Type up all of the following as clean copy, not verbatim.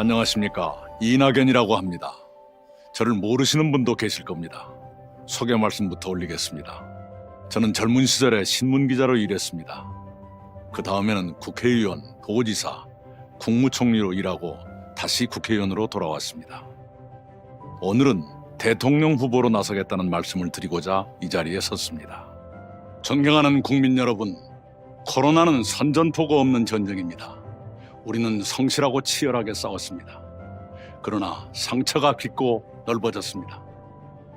안녕하십니까. 이낙연이라고 합니다. 저를 모르시는 분도 계실 겁니다. 소개 말씀부터 올리겠습니다. 저는 젊은 시절에 신문기자로 일했습니다. 그 다음에는 국회의원, 도지사, 국무총리로 일하고 다시 국회의원으로 돌아왔습니다. 오늘은 대통령 후보로 나서겠다는 말씀을 드리고자 이 자리에 섰습니다. 존경하는 국민 여러분, 코로나는 선전포고 없는 전쟁입니다. 우리는 성실하고 치열하게 싸웠습니다. 그러나 상처가 깊고 넓어졌습니다.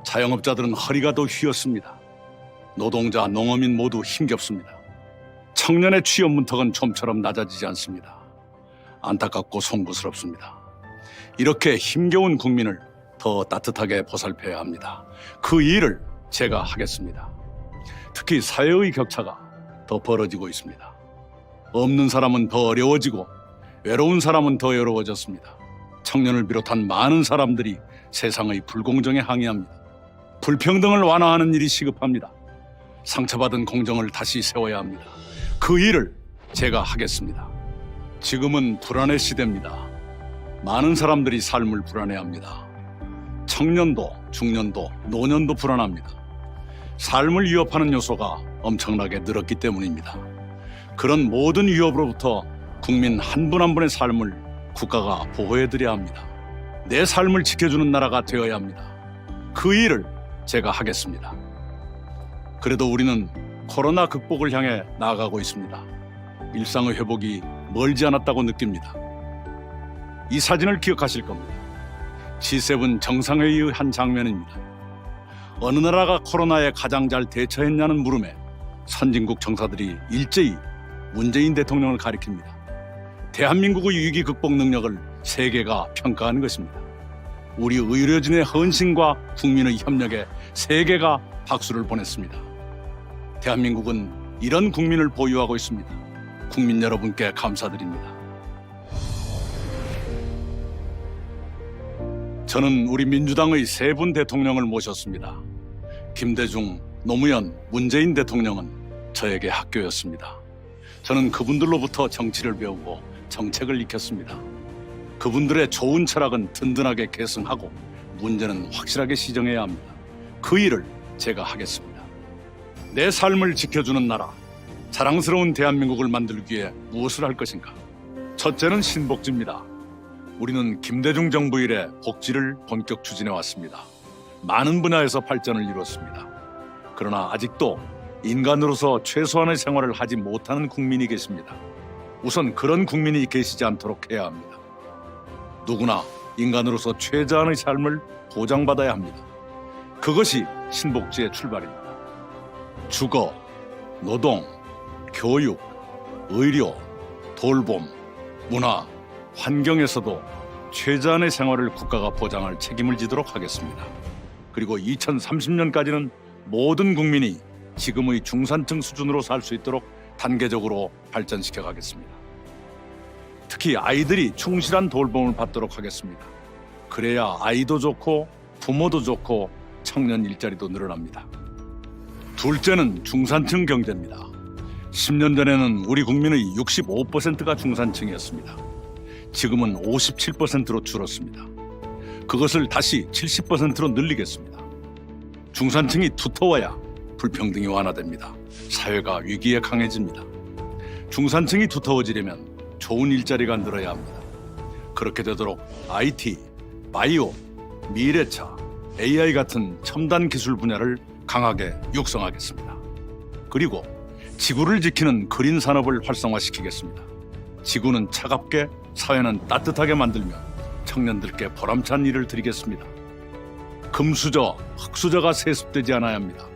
자영업자들은 허리가 더 휘었습니다. 노동자, 농어민 모두 힘겹습니다. 청년의 취업 문턱은 좀처럼 낮아지지 않습니다. 안타깝고 송구스럽습니다. 이렇게 힘겨운 국민을 더 따뜻하게 보살펴야 합니다. 그 일을 제가 하겠습니다. 특히 사회의 격차가 더 벌어지고 있습니다. 없는 사람은 더 어려워지고 외로운 사람은 더 외로워졌습니다. 청년을 비롯한 많은 사람들이 세상의 불공정에 항의합니다. 불평등을 완화하는 일이 시급합니다. 상처받은 공정을 다시 세워야 합니다. 그 일을 제가 하겠습니다. 지금은 불안의 시대입니다. 많은 사람들이 삶을 불안해합니다. 청년도, 중년도, 노년도 불안합니다. 삶을 위협하는 요소가 엄청나게 늘었기 때문입니다. 그런 모든 위협으로부터 국민 한 분 한 분의 삶을 국가가 보호해드려야 합니다. 내 삶을 지켜주는 나라가 되어야 합니다. 그 일을 제가 하겠습니다. 그래도 우리는 코로나 극복을 향해 나아가고 있습니다. 일상의 회복이 멀지 않았다고 느낍니다. 이 사진을 기억하실 겁니다. G7 정상회의의 한 장면입니다. 어느 나라가 코로나에 가장 잘 대처했냐는 물음에 선진국 정사들이 일제히 문재인 대통령을 가리킵니다. 대한민국의 위기 극복 능력을 세계가 평가하는 것입니다. 우리 의료진의 헌신과 국민의 협력에 세계가 박수를 보냈습니다. 대한민국은 이런 국민을 보유하고 있습니다. 국민 여러분께 감사드립니다. 저는 우리 민주당의 세 분 대통령을 모셨습니다. 김대중, 노무현, 문재인 대통령은 저에게 학교였습니다. 저는 그분들로부터 정치를 배우고 정책을 익혔습니다. 그분들의 좋은 철학은 든든하게 계승하고 문제는 확실하게 시정해야 합니다. 그 일을 제가 하겠습니다. 내 삶을 지켜주는 나라, 자랑스러운 대한민국을 만들기 위해 무엇을 할 것인가? 첫째는 신복지입니다. 우리는 김대중 정부 이래 복지를 본격 추진해 왔습니다. 많은 분야에서 발전을 이뤘습니다. 그러나 아직도 인간으로서 최소한의 생활을 하지 못하는 국민이 계십니다. 우선 그런 국민이 계시지 않도록 해야 합니다. 누구나 인간으로서 최저한의 삶을 보장받아야 합니다. 그것이 신복지의 출발입니다. 주거, 노동, 교육, 의료, 돌봄, 문화, 환경에서도 최저한의 생활을 국가가 보장할 책임을 지도록 하겠습니다. 그리고 2030년까지는 모든 국민이 지금의 중산층 수준으로 살 수 있도록 단계적으로 발전시켜 가겠습니다. 특히 아이들이 충실한 돌봄을 받도록 하겠습니다. 그래야 아이도 좋고 부모도 좋고 청년 일자리도 늘어납니다. 둘째는 중산층 경제입니다. 10년 전에는 우리 국민의 65%가 중산층이었습니다. 지금은 57%로 줄었습니다. 그것을 다시 70%로 늘리겠습니다. 중산층이 두터워야 불평등이 완화됩니다. 사회가 위기에 강해집니다. 중산층이 두터워지려면 좋은 일자리가 늘어야 합니다. 그렇게 되도록 IT, 바이오, 미래차, AI 같은 첨단 기술 분야를 강하게 육성하겠습니다. 그리고 지구를 지키는 그린 산업을 활성화시키겠습니다. 지구는 차갑게, 사회는 따뜻하게 만들며 청년들께 보람찬 일을 드리겠습니다. 금수저, 흑수저가 세습되지 않아야 합니다.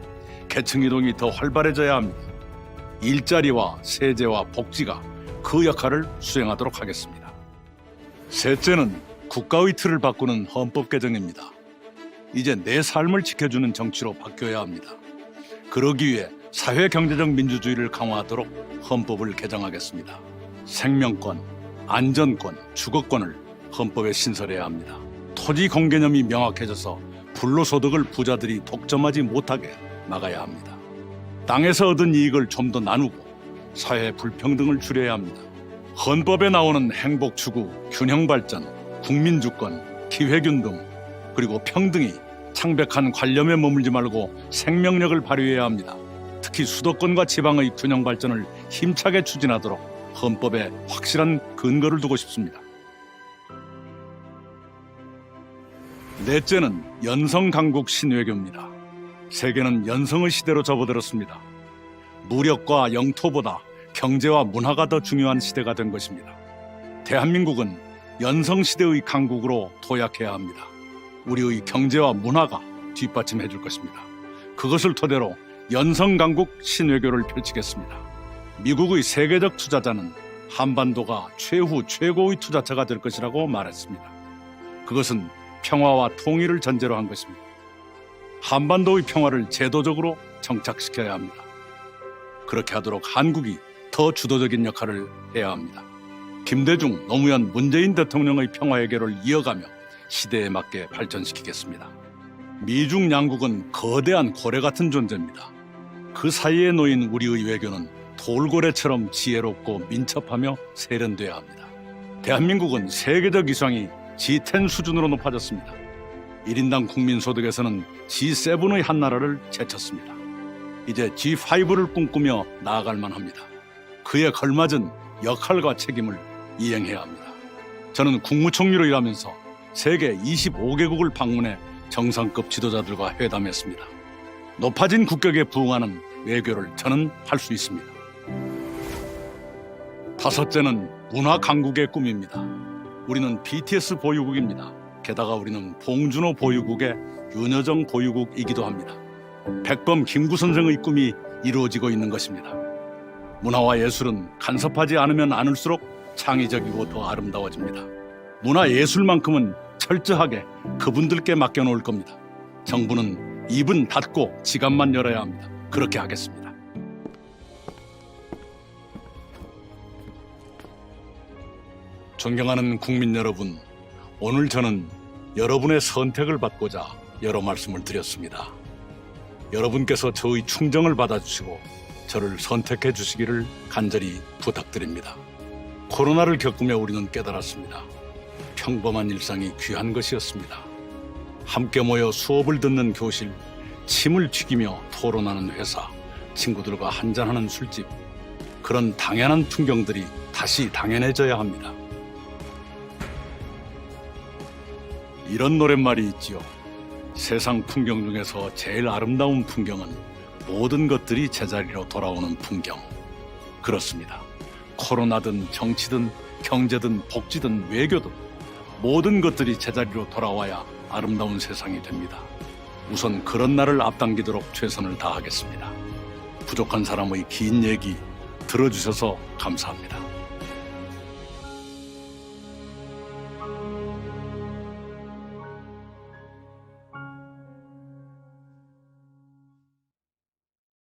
계층 이동이 더 활발해져야 합니다. 일자리와 세제와 복지가 그 역할을 수행하도록 하겠습니다. 셋째는 국가의 틀을 바꾸는 헌법 개정입니다. 이제 내 삶을 지켜주는 정치로 바뀌어야 합니다. 그러기 위해 사회 경제적 민주주의를 강화하도록 헌법을 개정하겠습니다. 생명권, 안전권, 주거권을 헌법에 신설해야 합니다. 토지 공개념이 명확해져서 불로소득을 부자들이 독점하지 못하게 막아야 합니다. 땅에서 얻은 이익을 좀 더 나누고 사회 불평등을 줄여야 합니다. 헌법에 나오는 행복 추구, 균형 발전, 국민주권, 기회균 등 그리고 평등이 창백한 관념에 머물지 말고 생명력을 발휘해야 합니다. 특히 수도권과 지방의 균형 발전을 힘차게 추진하도록 헌법에 확실한 근거를 두고 싶습니다. 넷째는 연성 강국 신외교입니다. 세계는 연성의 시대로 접어들었습니다. 무력과 영토보다 경제와 문화가 더 중요한 시대가 된 것입니다. 대한민국은 연성 시대의 강국으로 도약해야 합니다. 우리의 경제와 문화가 뒷받침해 줄 것입니다. 그것을 토대로 연성 강국 신외교를 펼치겠습니다. 미국의 세계적 투자자는 한반도가 최후 최고의 투자처가 될 것이라고 말했습니다. 그것은 평화와 통일을 전제로 한 것입니다. 한반도의 평화를 제도적으로 정착시켜야 합니다. 그렇게 하도록 한국이 더 주도적인 역할을 해야 합니다. 김대중, 노무현, 문재인 대통령의 평화 해결을 이어가며 시대에 맞게 발전시키겠습니다. 미중 양국은 거대한 고래 같은 존재입니다. 그 사이에 놓인 우리의 외교는 돌고래처럼 지혜롭고 민첩하며 세련돼야 합니다. 대한민국은 세계적 위상이 G10 수준으로 높아졌습니다. 1인당 국민소득에서는 G7의 한 나라를 제쳤습니다. 이제 G5를 꿈꾸며 나아갈 만합니다. 그에 걸맞은 역할과 책임을 이행해야 합니다. 저는 국무총리로 일하면서 세계 25개국을 방문해 정상급 지도자들과 회담했습니다. 높아진 국격에 부응하는 외교를 저는 할 수 있습니다. 다섯째는 문화 강국의 꿈입니다. 우리는 BTS 보유국입니다. 게다가 우리는 봉준호 보유국의 윤여정 보유국이기도 합니다. 백범 김구 선생의 꿈이 이루어지고 있는 것입니다. 문화와 예술은 간섭하지 않으면 않을수록 창의적이고 더 아름다워집니다. 문화예술만큼은 철저하게 그분들께 맡겨놓을 겁니다. 정부는 입은 닫고 지갑만 열어야 합니다. 그렇게 하겠습니다. 존경하는 국민 여러분, 오늘 저는 여러분의 선택을 받고자 여러 말씀을 드렸습니다. 여러분께서 저의 충정을 받아주시고 저를 선택해 주시기를 간절히 부탁드립니다. 코로나를 겪으며 우리는 깨달았습니다. 평범한 일상이 귀한 것이었습니다. 함께 모여 수업을 듣는 교실, 침을 튀기며 토론하는 회사, 친구들과 한잔하는 술집, 그런 당연한 풍경들이 다시 당연해져야 합니다. 이런 노랫말이 있지요. 세상 풍경 중에서 제일 아름다운 풍경은 모든 것들이 제자리로 돌아오는 풍경. 그렇습니다. 코로나든 정치든 경제든 복지든 외교든 모든 것들이 제자리로 돌아와야 아름다운 세상이 됩니다. 우선 그런 날을 앞당기도록 최선을 다하겠습니다. 부족한 사람의 긴 얘기 들어주셔서 감사합니다.